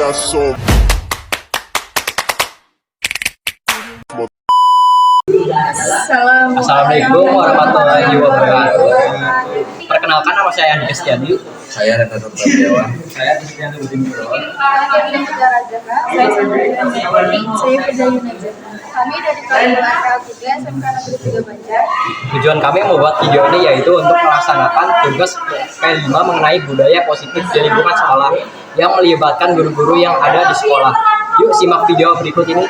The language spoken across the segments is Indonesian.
Assalamualaikum warahmatullahi wabarakatuh. Perkenalkan, nama saya Andi Kristiani. Saya Reza Dewa. Saya Kristiani Budin Gunawan. Saya Firza Yunazar. Kami dari kelas 3 SMK Negeri 3 Banjar. Tujuan kami membuat video ini yaitu untuk melaksanakan tugas P5 mengenai budaya positif di lingkungan sekolah yang melibatkan guru-guru yang ada di sekolah. Yuk simak video berikut ini.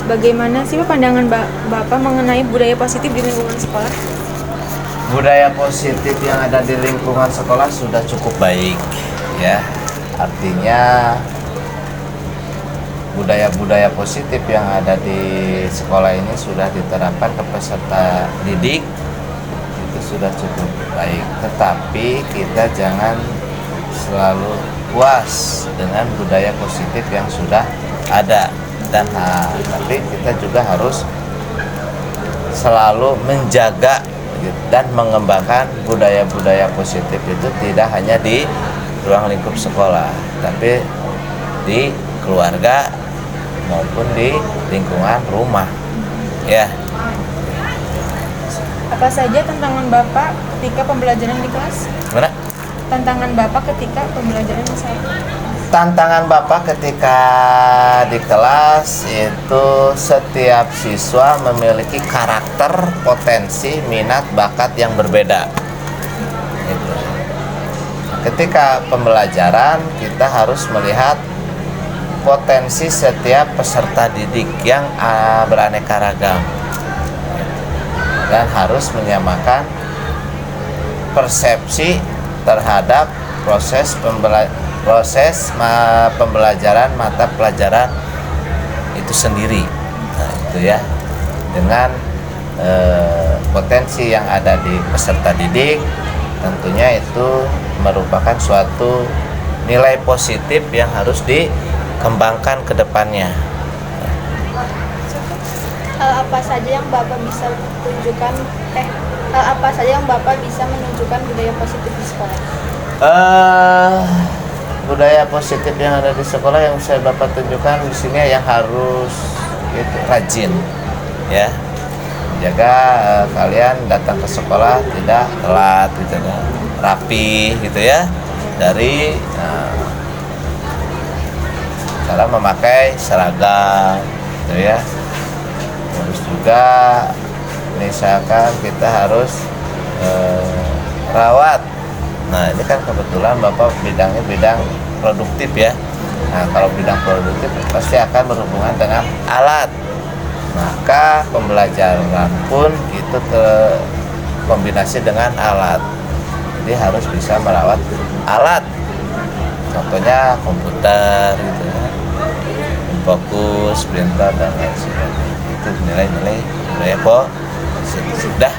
Bagaimana sih pandangan Bapak mengenai budaya positif di lingkungan sekolah? Budaya positif yang ada di lingkungan sekolah sudah cukup baik, ya. Artinya budaya-budaya positif yang ada di sekolah ini sudah diterapkan ke peserta didik, itu sudah cukup baik. Tetapi kita jangan selalu puas dengan budaya positif yang sudah ada. Tapi kita juga harus selalu menjaga dan mengembangkan budaya-budaya positif itu tidak hanya di ruang lingkup sekolah, tapi di keluarga maupun di lingkungan rumah, ya. Apa saja tantangan Bapak ketika pembelajaran di kelas? Gimana? Tantangan Bapak ketika pembelajaran di sekolah? Tantangan Bapak ketika di kelas itu setiap siswa memiliki karakter, potensi, minat, bakat yang berbeda. Gitu. Ketika pembelajaran kita harus melihat potensi setiap peserta didik yang beraneka ragam dan harus menyamakan persepsi terhadap proses pembelajaran mata pelajaran itu sendiri. Nah, itu ya, dengan potensi yang ada di peserta didik, tentunya itu merupakan suatu nilai positif yang harus dikembangkan ke depannya. Hal apa saja yang Bapak bisa tunjukkan hal apa saja yang Bapak bisa menunjukkan budaya positif di sekolah? Budaya positif yang ada di sekolah yang saya Bapak tunjukkan di sini yang harus itu rajin, ya. Jaga kalian datang ke sekolah tidak telat, gitu kan, rapi, gitu ya. Dari cara memakai seragam, gitu ya. Terus juga misalkan kita harus rawat. Nah, ini kan kebetulan Bapak bidangnya bidang produktif, ya. Nah, kalau bidang produktif pasti akan berhubungan dengan alat. Maka pembelajaran pun itu terkombinasi dengan alat. Jadi harus bisa merawat alat. Contohnya komputer, gitu ya. Fokus, printer, dan lain sebagainya. Itu nilai-nilai budaya positif. Sudah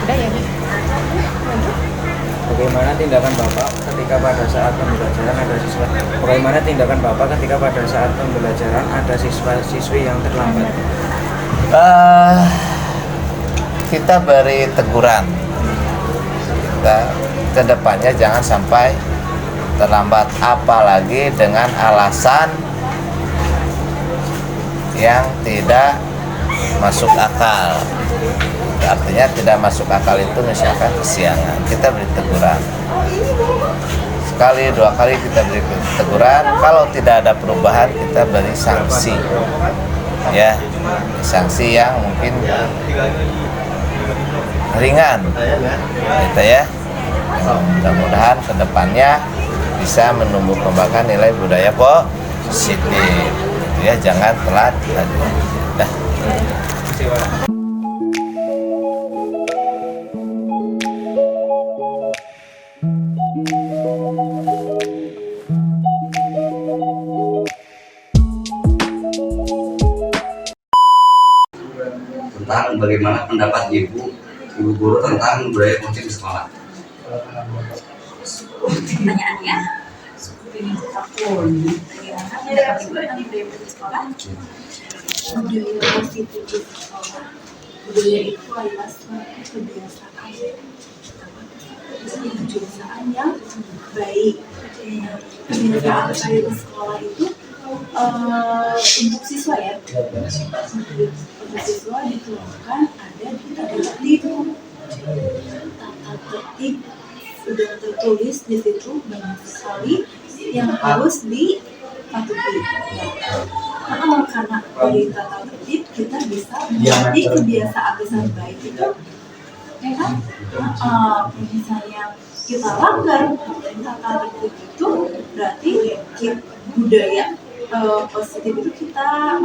ya, Bu. Bagaimana tindakan Bapak ketika pada saat pembelajaran ada siswa-siswi yang terlambat? Kita beri teguran. Kita kedepannya jangan sampai terlambat, apalagi dengan alasan yang tidak masuk akal. Artinya tidak masuk akal itu misalkan kesiangan, kita beri teguran. Sekali, 2 kali kita beri teguran. Kalau tidak ada perubahan, kita beri sanksi, ya, sanksi yang mungkin ringan, gitu ya. Mudah-mudahan kedepannya bisa menumbuh kembangkan nilai budaya positif, ya. Jangan telat lagi. Dah. Tentang bagaimana pendapat ibu guru tentang budaya positif di sekolah. Pertanyaannya Bagaimana pendapat Ibu tentang budaya positif di sekolah? Budaya positif di sekolah. Budaya itu adalah suatu kebiasaan, kebiasaan yang baik. Kebiasaan baik di sekolah itu untuk siswa ya. Untuk siswa dituangkan ada di tata tertib. Tata tertib sudah tertulis di situ banyak sekali yang harus dipatuhi. Karena dari tata tertib kita bisa menjadi kebiasaan baik itu, ya kan? Misalnya kita langgar tata tertib itu berarti budaya positif itu kita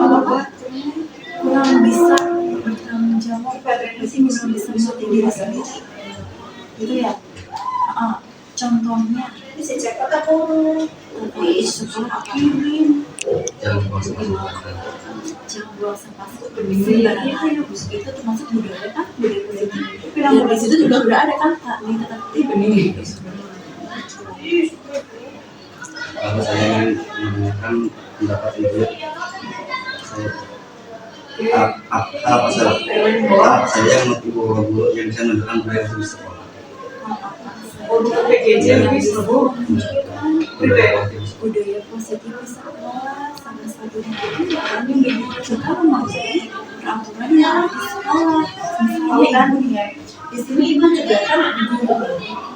kurang bisa bertanggung jawab, berarti kurang bisa melatih diri sendiri, gitu ya. Contohnya tapi sekolah kirim Jangan buang sampah jangan buang sampah sembarangan, itu termasuk budaya kan, budaya positif. Dan di situ juga udah ada kan di tata tertib ini. Lalu saya ingin menanyakan pendapat Ibu. Apa saja yang menurut Ibu guru yang bisa menunjukkan budaya di sekolah? Budaya positif di sekolah salah satunya itu kan kita mematuhi peraturan yang ada di sekolah. Misalnya kan di sini itu juga kan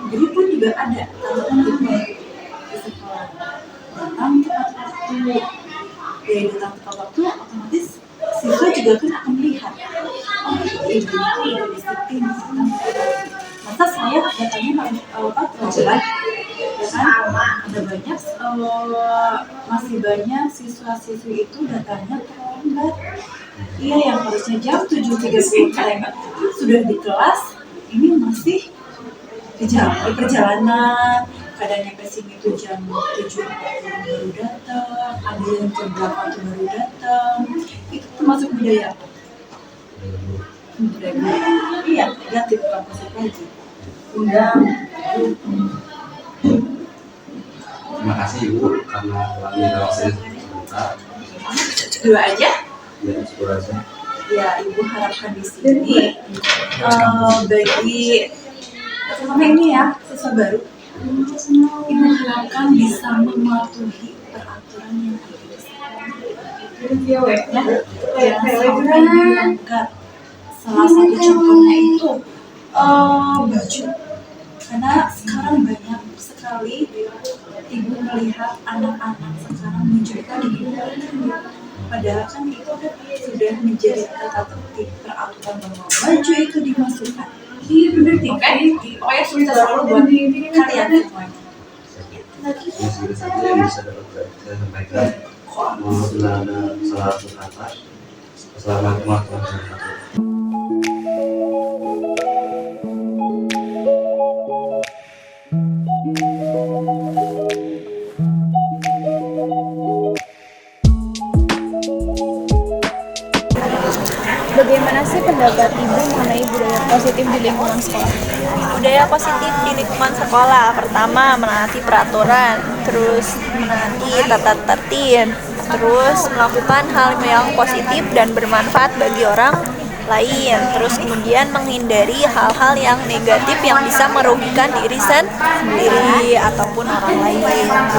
guru pun juga ada tatanan di sekolah datang tepat waktu. Dari datang tepat waktu otomatis siswa juga kan akan melihat ibu itu udah disiplin datang tepat waktu. Masa saya datangnya terlambat, ya kan? Ada banyak masih banyak siswa-siswi itu datangnya terlambat. Iya, yang harusnya jam 7.30 sudah di kelas, ini masih di perjalanan. Kadang nyampe sini itu jam 7.40 baru datang, ada yang jam 8 baru datang. Itu termasuk budaya apa? Iya, negatif bukan positif lagi. Terima kasih Ibu karena telah menjelaskan sebentar. Dua aja. Ya, syukur aja. Ya, Ibu harapkan di sini bagi sama ini ya, siswa baru, Ibu harapkan bisa mematuhi peraturan yang ada di sekolah. Ya, jangan sampai melanggar. Salah satu contohnya itu baju. Karena sekarang banyak sekali ibu melihat anak-anak sekarang menunjukkan di padahal kan itu sudah menjadi tata tertib peraturan bahwa baju itu dimasukkan. Iya benar kan? Pokoknya sudah selalu buat kalian semuanya. Ini segitu saja yang bisa dapat saya sampaikan. Mohon bila ada salah satu kata. Assalamualaikum warahmatullahi wabarakatuh. Bagaimana sih pendapat Ibu mengenai budaya positif di lingkungan sekolah? Budaya positif di lingkungan sekolah, pertama menaati peraturan, terus menaati tata tertib, terus melakukan hal yang positif dan bermanfaat bagi orang lain, terus kemudian menghindari hal-hal yang negatif yang bisa merugikan diri sendiri ataupun orang lain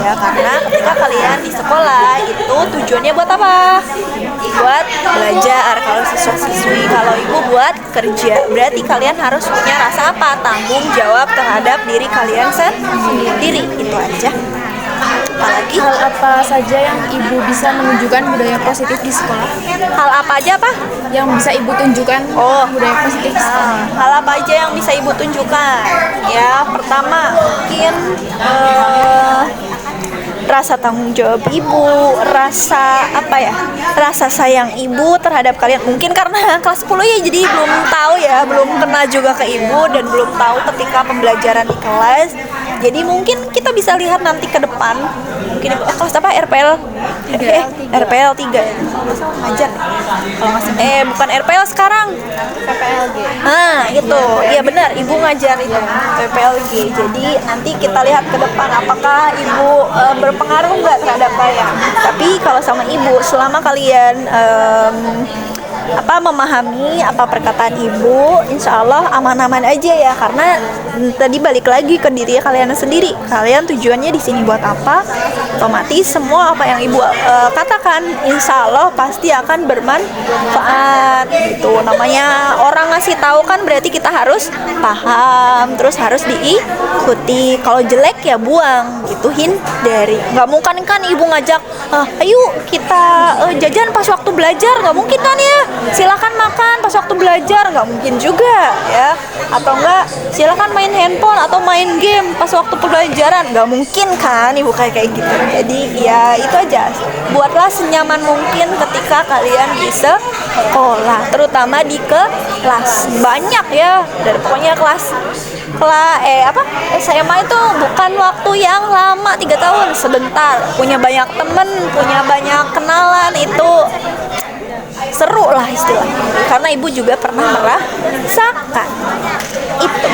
ya, karena ketika kalian di sekolah itu tujuannya buat apa? Buat belajar. Kalau siswa-siswi, kalau ibu buat kerja, berarti kalian harus punya rasa apa? Tanggung jawab terhadap diri kalian sendiri. Itu aja. Apalagi Hal apa saja yang Ibu bisa menunjukkan budaya positif di sekolah? hal apa aja apa? Yang bisa Ibu tunjukkan budaya positif di sekolah? Hal apa aja yang bisa ibu tunjukkan? Ya, pertama mungkin rasa tanggung jawab ibu, rasa rasa sayang ibu terhadap kalian. Mungkin karena kelas 10 ya, jadi belum tahu ya, belum kena juga ke ibu dan belum tahu ketika pembelajaran di kelas. Jadi mungkin kita bisa lihat nanti ke depan, mungkin kelas apa RPL RPL 3 ya, ngajar kalau nggak bukan RPL sekarang, PPLG. nah itu iya benar, ibu ngajar itu PPLG. Jadi nanti kita lihat ke depan apakah ibu berpengaruh nggak terhadap kalian. Tapi kalau sama ibu, selama kalian memahami apa perkataan ibu, insya Allah aman-aman aja ya. Karena tadi balik lagi ke diri kalian sendiri, kalian tujuannya di sini buat apa, otomatis semua apa yang ibu katakan insya Allah pasti akan bermanfaat gitu. Namanya orang ngasih tahu kan berarti kita harus paham, terus harus diikuti. Kalau jelek ya buang gitu, hindari. Nggak mungkin kan ibu ngajak ayo kita jajan pas waktu belajar, nggak mungkin kan ya. Silakan makan pas waktu belajar, nggak mungkin juga ya. Atau enggak silakan main handphone atau main game pas waktu pembelajaran, nggak mungkin kan ibu kayak gitu. Jadi ya itu aja, buatlah senyaman mungkin ketika kalian di sekolah, terutama di kelas banyak ya. Dan pokoknya kelas SMA itu bukan waktu yang lama, 3 tahun sebentar, punya banyak temen, punya banyak kenalan, itu seru lah istilahnya, karena ibu juga pernah merasakan itu.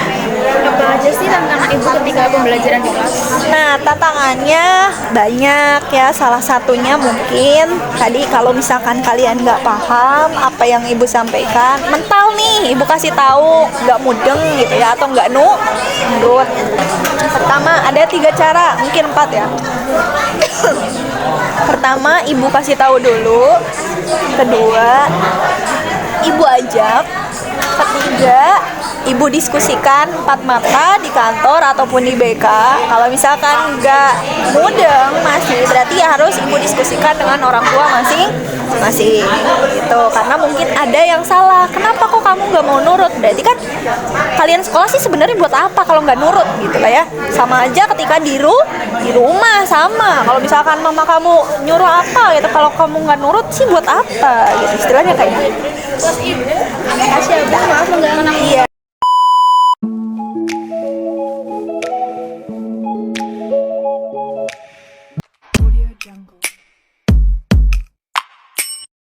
Apa aja sih tantangan ibu ketika pembelajaran di kelas? Nah, tantangannya banyak ya. Salah satunya mungkin tadi kalau misalkan kalian nggak paham apa yang ibu sampaikan, mental nih ibu kasih tahu nggak mudeng gitu ya, atau nggak nurut. Pertama ada 3 cara, mungkin 4 ya. Pertama, ibu kasih tahu dulu. Kedua, ibu ajak. Ketiga, ibu diskusikan 4 mata di kantor ataupun di BK. Kalau misalkan nggak mudeng masih, berarti ya harus ibu diskusikan dengan orang tua masing-masing gitu. Karena mungkin ada yang salah, kenapa kok kamu nggak mau nurut? Berarti kan kalian sekolah sih sebenarnya buat apa kalau nggak nurut gitu lah ya. Sama aja ketika di rumah sama. Kalau misalkan mama kamu nyuruh apa gitu, kalau kamu nggak nurut sih buat apa gitu, istilahnya kayak gitu. Makasih ya Bu, maaf mengganggu anak. Iya.